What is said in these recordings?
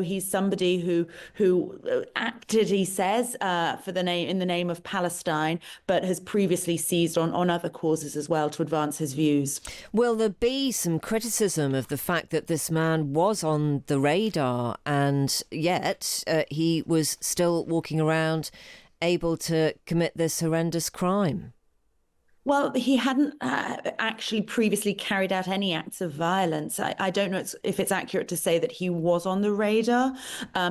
He's somebody who acted, he says, in the name of Palestine, but has previously seized on other causes as well to advance his views. Will there be some criticism of the fact that this man was on the radar and yet he was still walking around able to commit this horrendous crime? Well, he hadn't actually previously carried out any acts of violence. I don't know if it's accurate to say that he was on the radar,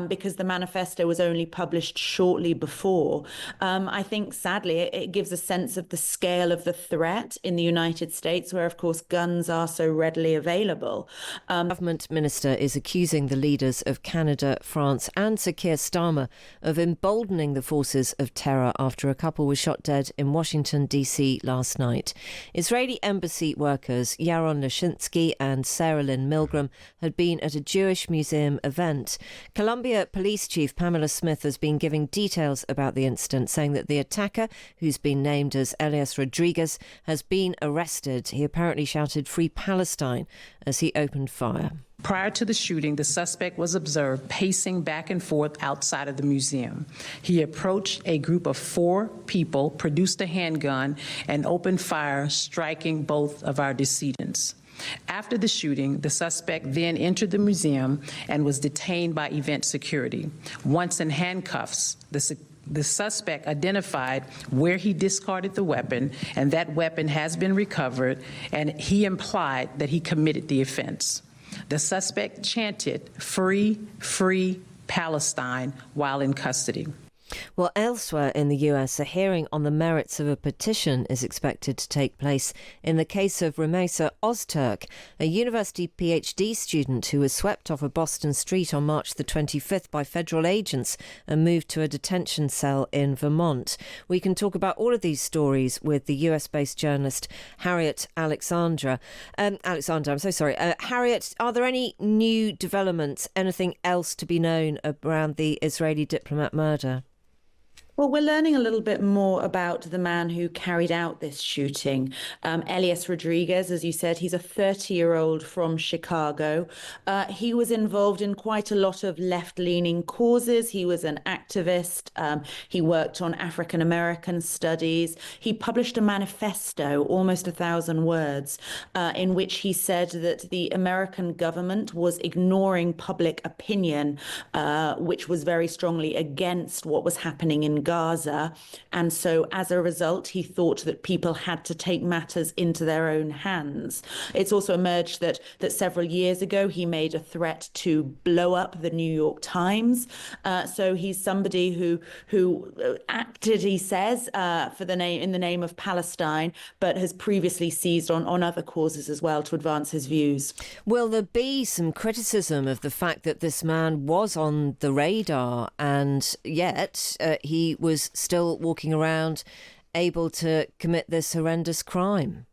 because the manifesto was only published shortly before. I think, sadly, it gives a sense of the scale of the threat in the United States, where, of course, guns are so readily available. Government minister is accusing the leaders of Canada, France and Sir Keir Starmer of emboldening the forces of terror after a couple was shot dead in Washington, D.C. last night. Israeli embassy workers Yaron Lashinsky and Sarah Lynn Milgram had been at a Jewish museum event. Columbia Police Chief Pamela Smith has been giving details about the incident, saying that the attacker, who's been named as Elias Rodriguez, has been arrested. He apparently shouted "Free Palestine" as he opened fire. Prior to the shooting, the suspect was observed pacing back and forth outside of the museum. He approached a group of 4 people, produced a handgun, and opened fire, striking both of our decedents. After the shooting, the suspect then entered the museum and was detained by event security. Once in handcuffs, the suspect identified where he discarded the weapon, and that weapon has been recovered, and he implied that he committed the offense. The suspect chanted "Free, free Palestine" while in custody. Well, elsewhere in the US, a hearing on the merits of a petition is expected to take place in the case of Rumeysa Ozturk, a university PhD student who was swept off a Boston street on March the 25th by federal agents and moved to a detention cell in Vermont. We can talk about all of these stories with the US-based journalist Harriet Alexander. Harriet, are there any new developments, anything else to be known around the Israeli diplomat murder? Well, we're learning a little bit more about the man who carried out this shooting. Elias Rodriguez, as you said, he's a 30-year-old from Chicago. He was involved in quite a lot of left-leaning causes. He was an activist. He worked on African-American studies. He published a manifesto, almost 1,000 words, in which he said that the American government was ignoring public opinion, which was very strongly against what was happening in Gaza. And so as a result, he thought that people had to take matters into their own hands. It's also emerged that several years ago, he made a threat to blow up the New York Times. So he's somebody who acted, he says, in the name of Palestine, but has previously seized on other causes as well to advance his views. Will there be some criticism of the fact that this man was on the radar and yet he was still walking around able to commit this horrendous crime?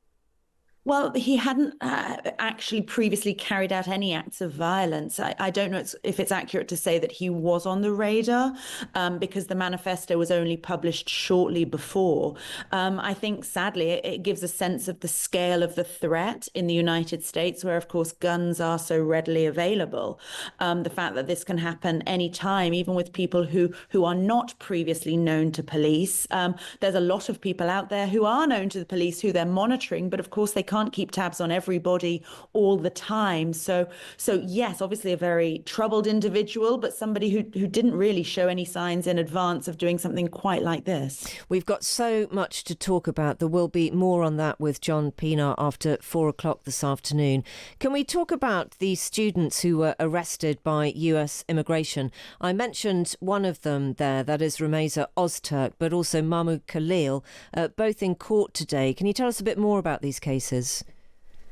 Well, he hadn't actually previously carried out any acts of violence. I don't know if it's accurate to say that he was on the radar, because the manifesto was only published shortly before. I think, sadly, it gives a sense of the scale of the threat in the United States, where, of course, guns are so readily available. The fact that this can happen any time, even with people who are not previously known to police. There's a lot of people out there who are known to the police who they're monitoring, but of course they can't keep tabs on everybody all the time. So yes, obviously a very troubled individual, but somebody who didn't really show any signs in advance of doing something quite like this. We've got so much to talk about. There will be more on that with John Pienaar after 4 o'clock this afternoon. Can we talk about the students who were arrested by US immigration? I mentioned one of them there, that is Rumeysa Ozturk, but also Mahmoud Khalil, both in court today. Can you tell us a bit more about these cases?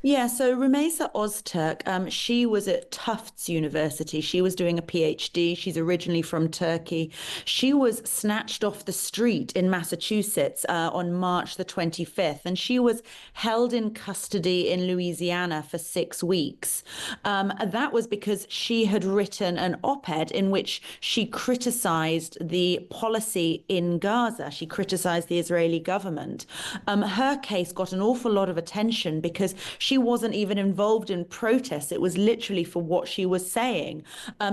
Yeah, so Rumeysa Ozturk, she was at Tufts University. She was doing a PhD. She's originally from Turkey. She was snatched off the street in Massachusetts on March the 25th, and she was held in custody in Louisiana for 6 weeks. That was because she had written an op-ed in which she criticized the policy in Gaza. She criticized the Israeli government. Her case got an awful lot of attention because she she wasn't even involved in protests. It was literally for what she was saying.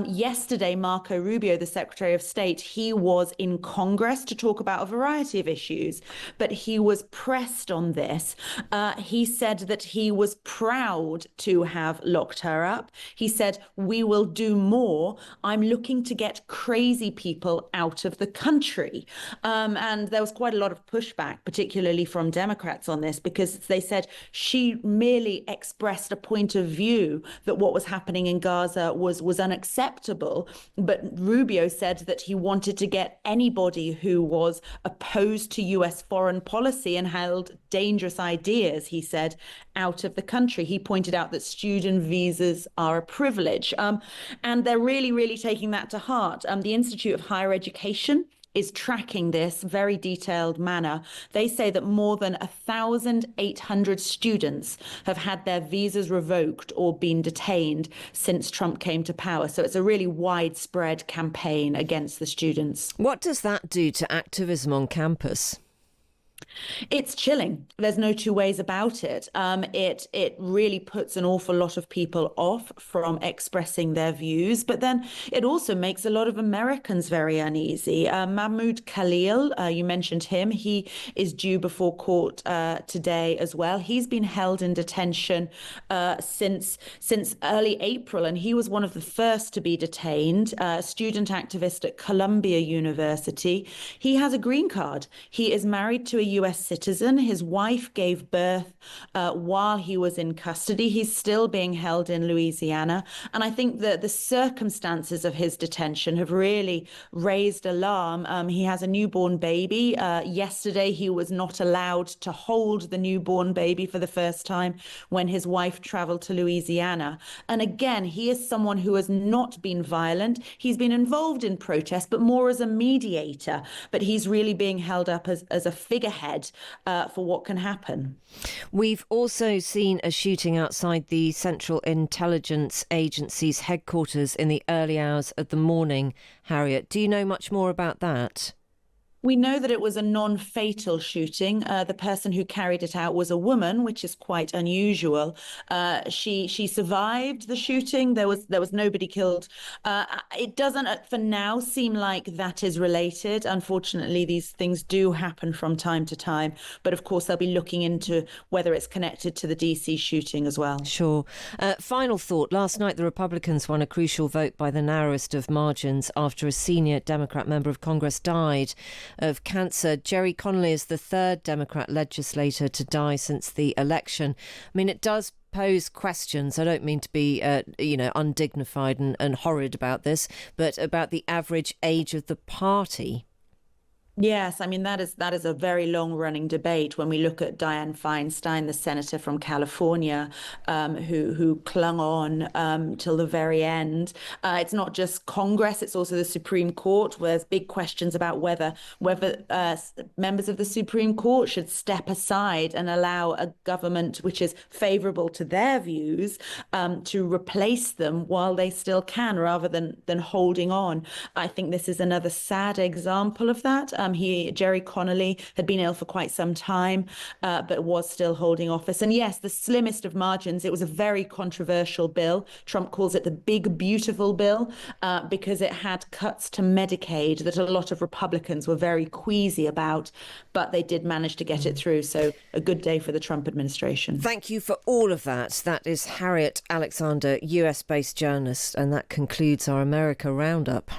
Yesterday, Marco Rubio, the Secretary of State, he was in Congress to talk about a variety of issues, but he was pressed on this. He said that he was proud to have locked her up. He said, "We will do more. I'm looking to get crazy people out of the country." And there was quite a lot of pushback, particularly from Democrats on this, because they said she merely expressed a point of view that what was happening in Gaza was unacceptable. But Rubio said that he wanted to get anybody who was opposed to US foreign policy and held dangerous ideas, he said, out of the country. He pointed out that student visas are a privilege. And they're really, really taking that to heart. The Institute of Higher Education is tracking this very detailed manner. They say that more than 1,800 students have had their visas revoked or been detained since Trump came to power. So it's a really widespread campaign against the students. What does that do to activism on campus? It's chilling. There's no two ways about it. It really puts an awful lot of people off from expressing their views, but then it also makes a lot of Americans very uneasy. Mahmoud Khalil, you mentioned him. He is due before court today as well. He's been held in detention since early April, and he was one of the first to be detained. Student activist at Columbia University. He has a green card. He is married to a US citizen. His wife gave birth while he was in custody. He's still being held in Louisiana. And I think that the circumstances of his detention have really raised alarm. He has a newborn baby. Yesterday, he was not allowed to hold the newborn baby for the first time when his wife traveled to Louisiana. And again, he is someone who has not been violent. He's been involved in protests, but more as a mediator. But he's really being held up as a figurehead for what can happen. We've also seen a shooting outside the Central Intelligence Agency's headquarters in the early hours of the morning. Harriet, do you know much more about that? We know that it was a non-fatal shooting. The person who carried it out was a woman, which is quite unusual. She survived the shooting. There was nobody killed. It doesn't, for now, seem like that is related. Unfortunately, these things do happen from time to time. But of course, they'll be looking into whether it's connected to the DC shooting as well. Sure. Final thought. Last night, the Republicans won a crucial vote by the narrowest of margins after a senior Democrat member of Congress died of cancer. Gerry Connolly is the third Democrat legislator to die since the election. I mean, it does pose questions. I don't mean to be, undignified and horrid about this, but about the average age of the party. Yes, I mean, that is a very long-running debate when we look at Dianne Feinstein, the senator from California, who clung on till the very end. It's not just Congress, it's also the Supreme Court, where there's big questions about whether members of the Supreme Court should step aside and allow a government which is favorable to their views to replace them while they still can, rather than holding on. I think this is another sad example of that. Gerry Connolly had been ill for quite some time, but was still holding office. And yes, the slimmest of margins. It was a very controversial bill. Trump calls it the big, beautiful bill because it had cuts to Medicaid that a lot of Republicans were very queasy about, but they did manage to get it through. So a good day for the Trump administration. Thank you for all of that. That is Harriet Alexander, US-based journalist, and that concludes our America Roundup.